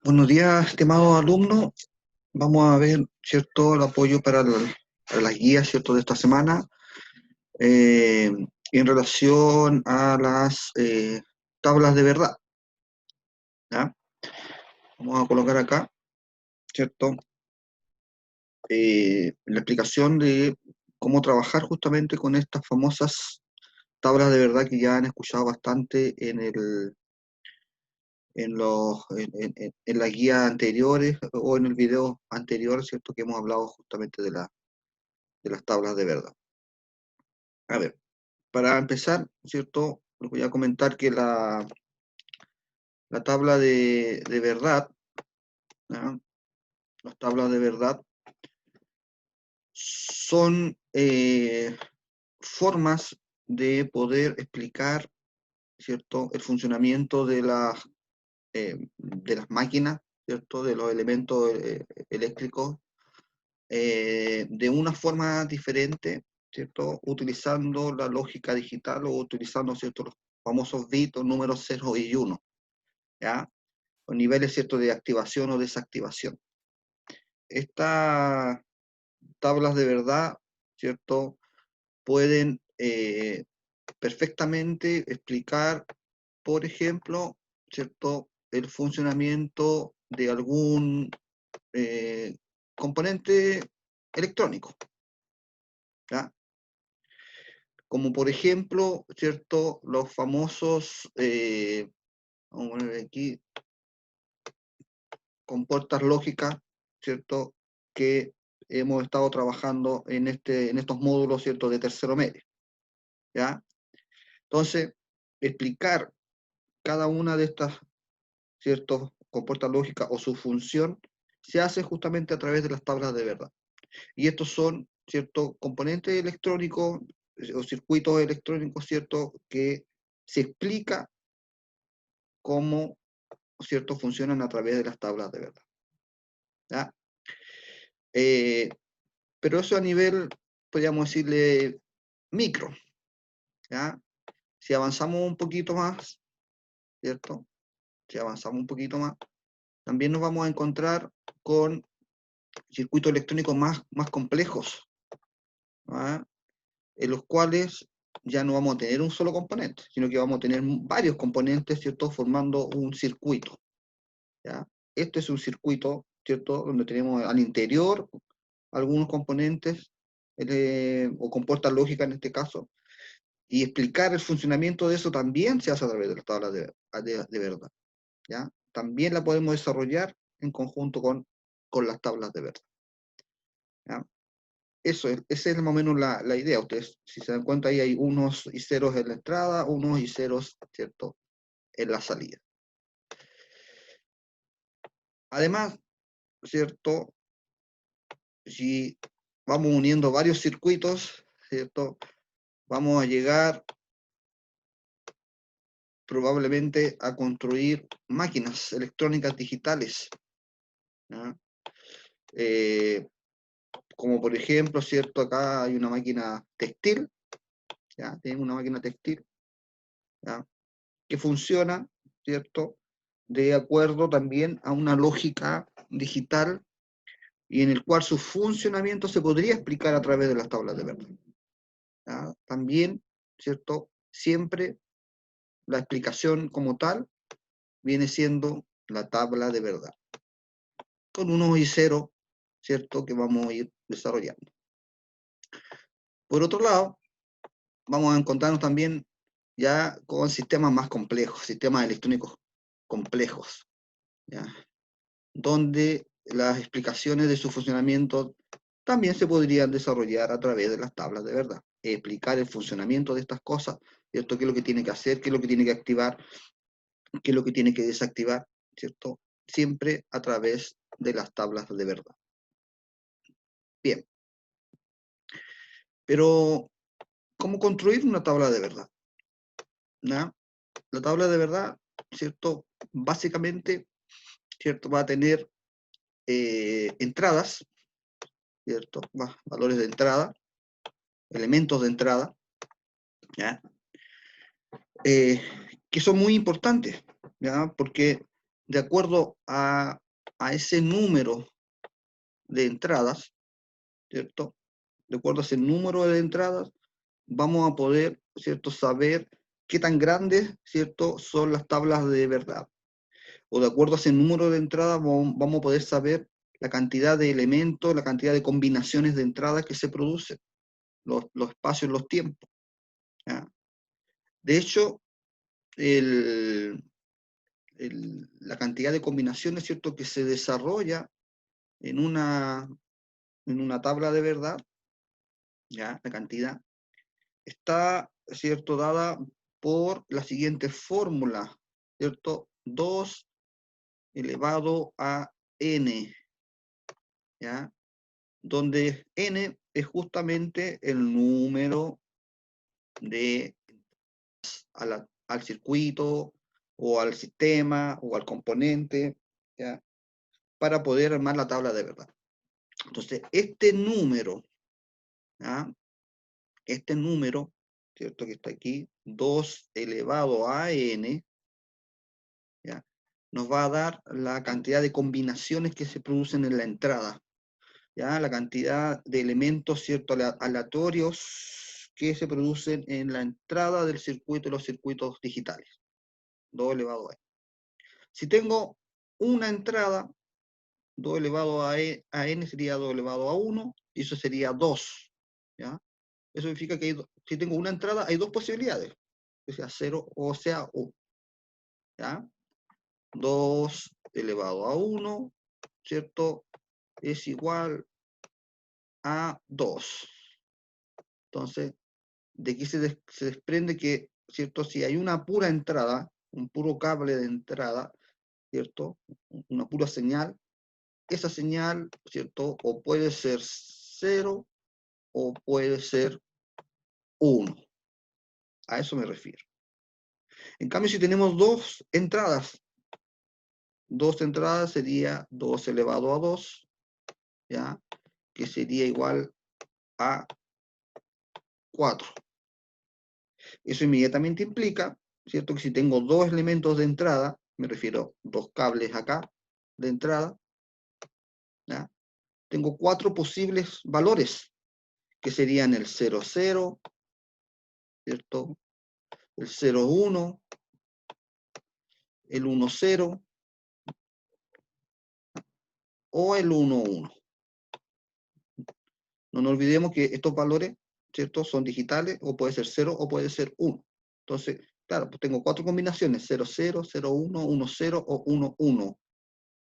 Buenos días, estimados alumnos. Vamos a ver, ¿cierto?, el apoyo para las guías, ¿cierto?, de esta semana eh, en relación a las tablas de verdad. ¿Ya? Vamos a colocar acá, ¿cierto?, la explicación de cómo trabajar justamente con estas famosas tablas de verdad que ya han escuchado bastante en las guías anteriores o en el video anterior, ¿cierto?, que hemos hablado justamente de las tablas de verdad. A ver, para empezar, ¿cierto? Les voy a comentar que la tabla de verdad, ¿ya? Las tablas de verdad son formas de poder explicar, ¿cierto?, el funcionamiento de las máquinas, ¿cierto?, de los elementos eléctricos, de una forma diferente, ¿cierto?, utilizando la lógica digital o utilizando, ¿cierto?, los famosos bits o números 0 y 1, ¿ya? O niveles, ¿cierto?, de activación o desactivación. Estas tablas de verdad, ¿cierto?, pueden perfectamente explicar, por ejemplo, ¿cierto?, el funcionamiento de algún componente electrónico, ¿ya? Como por ejemplo, ¿cierto?, los famosos, vamos a poner aquí, compuertas lógicas, ¿cierto?, que hemos estado trabajando en estos módulos, ¿cierto?, de tercero medio, ¿ya? Entonces, explicar cada una de estas, ¿cierto?, compuertas lógicas o su función se hace justamente a través de las tablas de verdad. Y estos son, ¿cierto?, componentes electrónicos o circuitos electrónicos, ¿cierto?, que se explica cómo, ¿cierto?, funcionan a través de las tablas de verdad, ¿ya? Eh, pero eso a nivel, podríamos decirle, micro, ¿ya? Si avanzamos un poquito más, ¿cierto? Si avanzamos un poquito más, también nos vamos a encontrar con circuitos electrónicos más complejos, ¿ah? En los cuales ya no vamos a tener un solo componente, sino que vamos a tener varios componentes, ¿cierto?, formando un circuito, ¿ya? Este es un circuito, ¿cierto?, donde tenemos al interior algunos componentes o compuertas lógicas en este caso, y explicar el funcionamiento de eso también se hace a través de las tablas de verdad, ¿ya? También la podemos desarrollar en conjunto con las tablas de verdad, ¿ya? Esa es más o menos la idea. Ustedes, si se dan cuenta, ahí hay unos y ceros en la entrada, unos y ceros, ¿cierto?, en la salida. Además, ¿cierto?, si vamos uniendo varios circuitos, ¿cierto?, vamos a llegar probablemente a construir máquinas electrónicas digitales, ¿ya? Como por ejemplo, ¿cierto?, acá hay una máquina textil, ¿ya? Tenemos una máquina textil, ¿ya?, que funciona, ¿cierto?, de acuerdo también a una lógica digital y en el cual su funcionamiento se podría explicar a través de las tablas de verdad, ¿ya? También, ¿cierto?, siempre la explicación como tal viene siendo la tabla de verdad, con unos y ceros, ¿cierto?, que vamos a ir desarrollando. Por otro lado, vamos a encontrarnos también ya con sistemas más complejos, sistemas electrónicos complejos, ¿ya?, donde las explicaciones de su funcionamiento también se podrían desarrollar a través de las tablas de verdad. Explicar el funcionamiento de estas cosas, ¿cierto?, qué es lo que tiene que hacer, qué es lo que tiene que activar, qué es lo que tiene que desactivar, ¿cierto?, siempre a través de las tablas de verdad. Bien, pero ¿cómo construir una tabla de verdad? ¿Ya? La tabla de verdad, ¿cierto?, básicamente, ¿cierto?, va a tener entradas, ¿cierto?, valores de entrada, elementos de entrada, ¿ya?, que son muy importantes, ¿ya?, porque de acuerdo a ese número de entradas, ¿cierto? De acuerdo a ese número de entradas, vamos a poder, ¿cierto?, saber qué tan grandes, ¿cierto?, son las tablas de verdad. O de acuerdo a ese número de entradas, vamos a poder saber la cantidad de elementos, la cantidad de combinaciones de entradas que se producen, los espacios, los tiempos. ¿Ya? De hecho, la cantidad de combinaciones, ¿cierto?, que se desarrolla en una tabla de verdad, ¿ya? La cantidad está, ¿cierto?, dada por la siguiente fórmula, ¿cierto? 2 elevado a n, ¿ya? Donde n es justamente el número de al circuito o al sistema o al componente, ¿ya? Para poder armar la tabla de verdad. Entonces, este número, ¿ya? Este número, ¿cierto?, que está aquí, 2 elevado a n, ¿ya?, nos va a dar la cantidad de combinaciones que se producen en la entrada, ¿ya? La cantidad de elementos, ¿cierto?, aleatorios que se producen en la entrada del circuito y los circuitos digitales. 2 elevado a n. Si tengo una entrada, 2 elevado a n sería 2 elevado a 1, y eso sería 2, ¿ya? Eso significa que si tengo una entrada, hay dos posibilidades, que sea 0 o sea 1, ¿ya? 2 elevado a 1, ¿cierto?, es igual a 2. Entonces, de aquí se desprende que, ¿cierto?, si hay una pura entrada, un puro cable de entrada, ¿cierto?, una pura señal, esa señal, ¿cierto?, o puede ser 0 o puede ser 1. A eso me refiero. En cambio, si tenemos dos entradas sería 2 elevado a 2, ¿ya?, que sería igual a 4. Eso inmediatamente implica, ¿cierto?, que si tengo dos elementos de entrada, me refiero a dos cables acá de entrada, ¿ya?, tengo 4 posibles valores, que serían el 0, 0, ¿cierto?, el 0, 1, el 1, 0 o el 1, 1. No nos olvidemos que estos valores, ¿cierto?, son digitales, o puede ser 0 o puede ser 1. Entonces, claro, pues tengo 4 combinaciones, 0, 0, 0, 1, 1, 0 o 1, 1,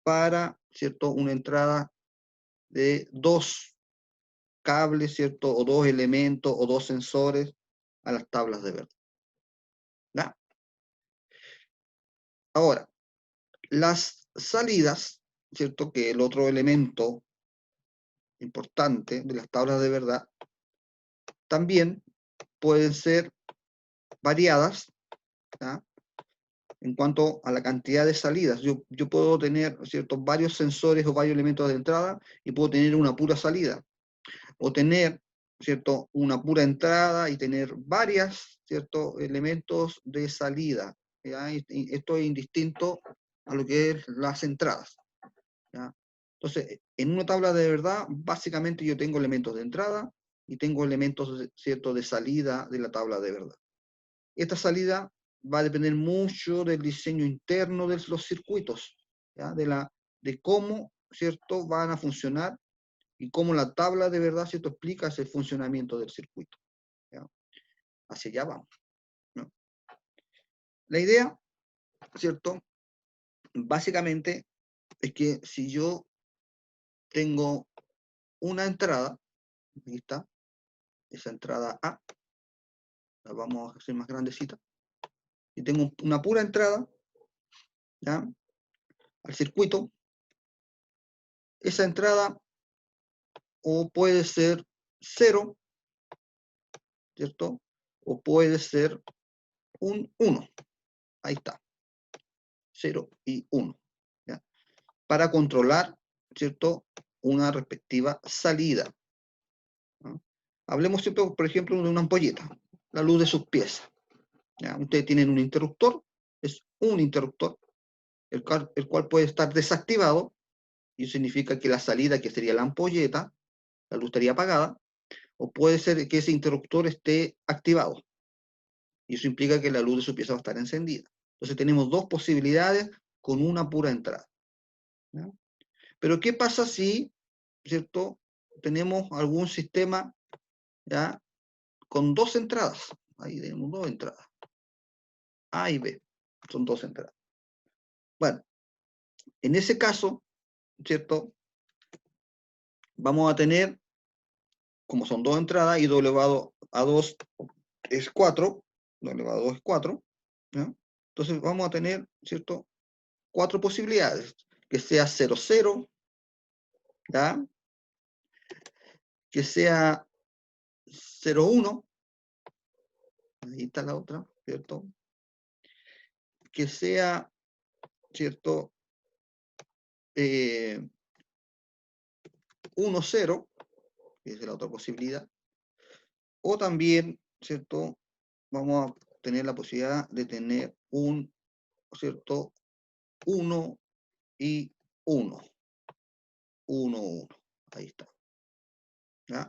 para, ¿cierto?, una entrada de dos cables, ¿cierto?, o dos elementos, o dos sensores a las tablas de verdad. ¿Ya? Ahora, las salidas, ¿cierto?, que el otro elemento importante de las tablas de verdad, también pueden ser variadas, ¿ya?, en cuanto a la cantidad de salidas. Yo puedo tener, ¿cierto?, varios sensores o varios elementos de entrada, y puedo tener una pura salida. O tener, ¿cierto?, una pura entrada y tener varias, ¿cierto?, elementos de salida, ¿ya? Y esto es indistinto a lo que es las entradas, ¿ya? Entonces, en una tabla de verdad, básicamente yo tengo elementos de entrada y tengo elementos, ¿cierto?, de salida de la tabla de verdad. Esta salida va a depender mucho del diseño interno de los circuitos, ¿ya?, de cómo, ¿cierto?, van a funcionar y cómo la tabla de verdad, ¿cierto?, explica ese funcionamiento del circuito, ¿ya? Hacia allá vamos, ¿no? La idea, ¿cierto?, básicamente es que si yo tengo una entrada, aquí está, esa entrada A, la vamos a hacer más grandecita, y tengo una pura entrada, ¿ya?, al circuito, esa entrada o puede ser 0, ¿cierto?, o puede ser un 1. Ahí está, 0 y 1, ¿ya?, para controlar, ¿cierto?, una respectiva salida, ¿no? Hablemos siempre, por ejemplo, de una ampolleta, la luz de sus piezas, ¿ya? Ustedes tienen un interruptor, es un interruptor, el cual puede estar desactivado, y eso significa que la salida, que sería la ampolleta, la luz estaría apagada, o puede ser que ese interruptor esté activado, y eso implica que la luz de su pieza va a estar encendida. Entonces tenemos dos posibilidades con una pura entrada, ¿ya? Pero ¿qué pasa si, ¿cierto?, tenemos algún sistema, ¿ya?, con dos entradas? Ahí tenemos dos entradas, A y B, son dos entradas. Bueno, en ese caso, ¿cierto?, vamos a tener, como son dos entradas, y W elevado a 2 es 4, W elevado a 2 es 4, ¿ya? Entonces vamos a tener, ¿cierto?, cuatro posibilidades, que sea 0, 0, ¿ya?, que sea 0, 1, ahí está la otra, ¿cierto?, que sea, ¿cierto?, 1, 0, que es la otra posibilidad, o también, ¿cierto?, vamos a tener la posibilidad de tener un, ¿cierto?, 1 y 1, 1, 1, ahí está, ¿ya?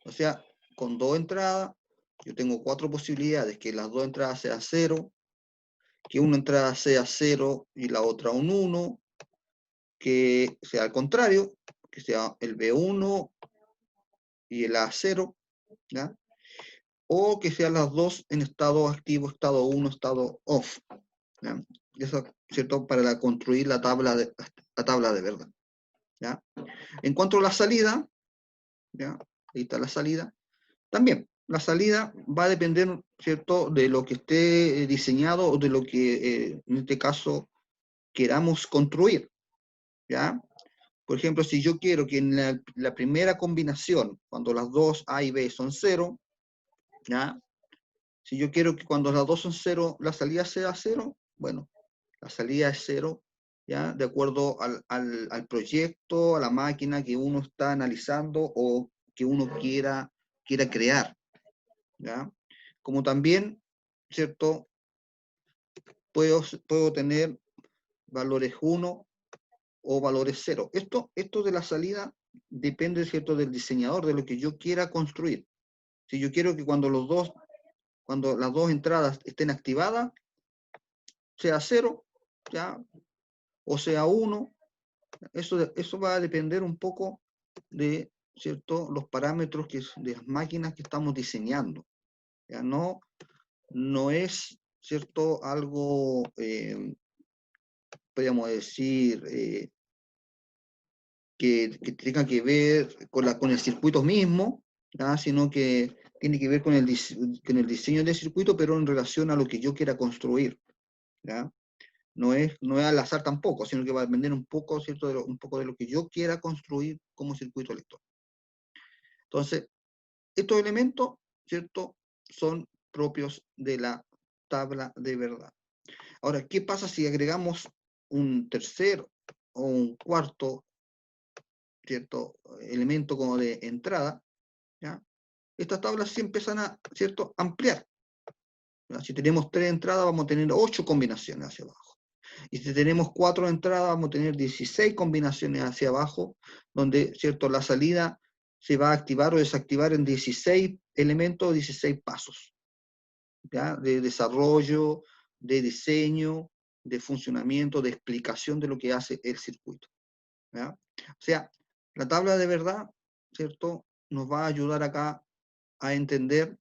O sea, con dos entradas, yo tengo cuatro posibilidades, que las dos entradas sean 0, que una entrada sea 0 y la otra un 1, que sea al contrario, que sea el B1 y el A0, ¿ya?, o que sean las dos en estado activo, estado 1, estado off, ¿ya? Eso, ¿cierto?, para construir la tabla de verdad, ¿ya? En cuanto a la salida, ¿ya?, ahí está la salida. También, la salida va a depender, ¿cierto?, de lo que esté diseñado o de lo que, en este caso, queramos construir, ¿ya? Por ejemplo, si yo quiero que en la primera combinación, cuando las dos A y B son 0, ¿ya?, si yo quiero que cuando las dos son 0, la salida sea 0, bueno, la salida es 0, ¿ya?, de acuerdo al proyecto, a la máquina que uno está analizando o que uno quiera crear, ¿ya? Como también, ¿cierto?, puedo tener valores 1 o valores 0. Esto de la salida depende, ¿cierto?, del diseñador, de lo que yo quiera construir. Si yo quiero que cuando las dos entradas estén activadas, sea 0, ¿ya?, o sea 1, eso va a depender un poco de, ¿cierto?, los parámetros de las máquinas que estamos diseñando. ¿Ya? No es, ¿cierto?, algo, podríamos decir, que tenga que ver con el circuito mismo, ¿ya?, sino que tiene que ver con el diseño del circuito, pero en relación a lo que yo quiera construir, ¿ya? No es al azar tampoco, sino que va a depender un poco, ¿cierto?, un poco de lo que yo quiera construir como circuito lector. Entonces, estos elementos, ¿cierto?, son propios de la tabla de verdad. Ahora, ¿qué pasa si agregamos un tercer o un cuarto, ¿cierto?, elemento como de entrada? ¿Ya? Estas tablas sí empiezan a, ¿cierto?, ampliar, ¿ya? Si tenemos 3 entradas, vamos a tener 8 combinaciones hacia abajo. Y si tenemos 4 entradas, vamos a tener 16 combinaciones hacia abajo, donde, ¿cierto?, la salida se va a activar o desactivar en 16 elementos, 16 pasos, ¿ya?, de desarrollo, de diseño, de funcionamiento, de explicación de lo que hace el circuito, ¿ya? O sea, la tabla de verdad, ¿cierto?, nos va a ayudar acá a entender,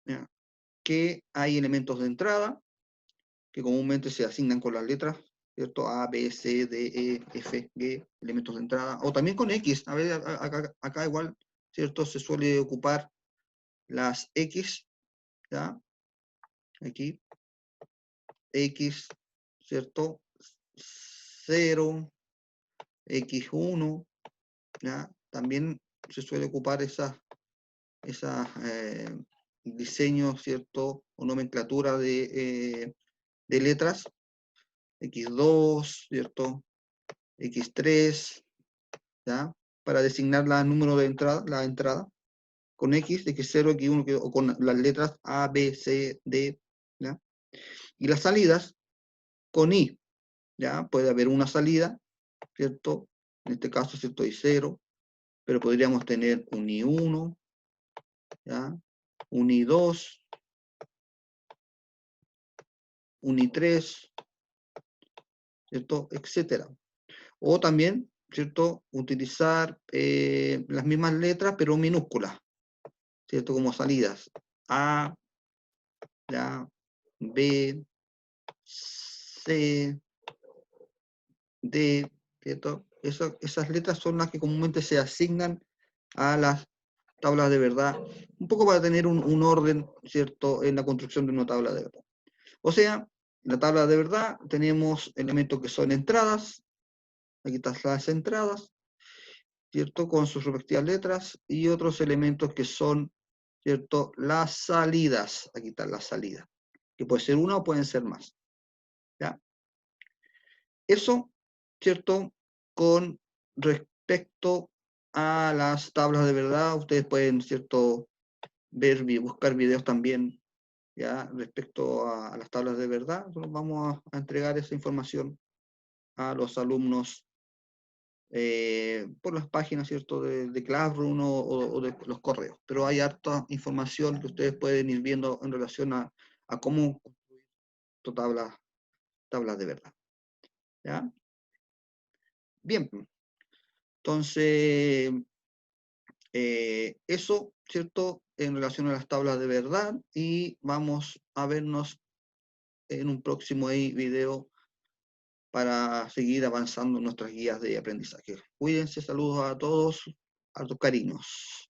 ¿ya?, que hay elementos de entrada que comúnmente se asignan con las letras, ¿cierto?, A, B, C, D, E, F, G, elementos de entrada, o también con X. A ver, acá igual, ¿cierto?, se suele ocupar las X, ¿ya? Aquí, X, ¿cierto?, 0, X1, ¿ya? También se suele ocupar esas diseños, ¿cierto?, o nomenclatura de letras, X2, ¿cierto?, X3, ¿ya?, para designar la número de entrada, la entrada, con X, X0, X1, o con las letras A, B, C, D, ¿ya? Y las salidas con Y, ¿ya? Puede haber una salida, ¿cierto? En este caso, ¿cierto? Hay 0, pero podríamos tener un I1, ¿ya? Un I2, un I3, ¿cierto? Etcétera. O también, ¿cierto? Utilizar las mismas letras, pero minúsculas, ¿cierto? Como salidas. A, ¿ya? B, C, D, ¿cierto? Esas letras son las que comúnmente se asignan a las tablas de verdad, un poco para tener un orden, ¿cierto?, en la construcción de una tabla de verdad. O sea, en la tabla de verdad tenemos elementos que son entradas, aquí están las entradas, ¿cierto?, con sus respectivas letras, y otros elementos que son, ¿cierto?, las salidas, aquí están las salidas, que puede ser una o pueden ser más, ¿ya? Eso, ¿cierto?, con respecto a las tablas de verdad, ustedes pueden, ¿cierto?, buscar videos también, ya, respecto a las tablas de verdad. Nosotros vamos a entregar esa información a los alumnos por las páginas, ¿cierto?, de Classroom o de los correos. Pero hay harta información que ustedes pueden ir viendo en relación a cómo construir tablas de verdad, ¿ya? Bien, entonces, eso, ¿cierto?, en relación a las tablas de verdad, y vamos a vernos en un próximo video para seguir avanzando en nuestras guías de aprendizaje. Cuídense, saludos a todos, hartos cariños.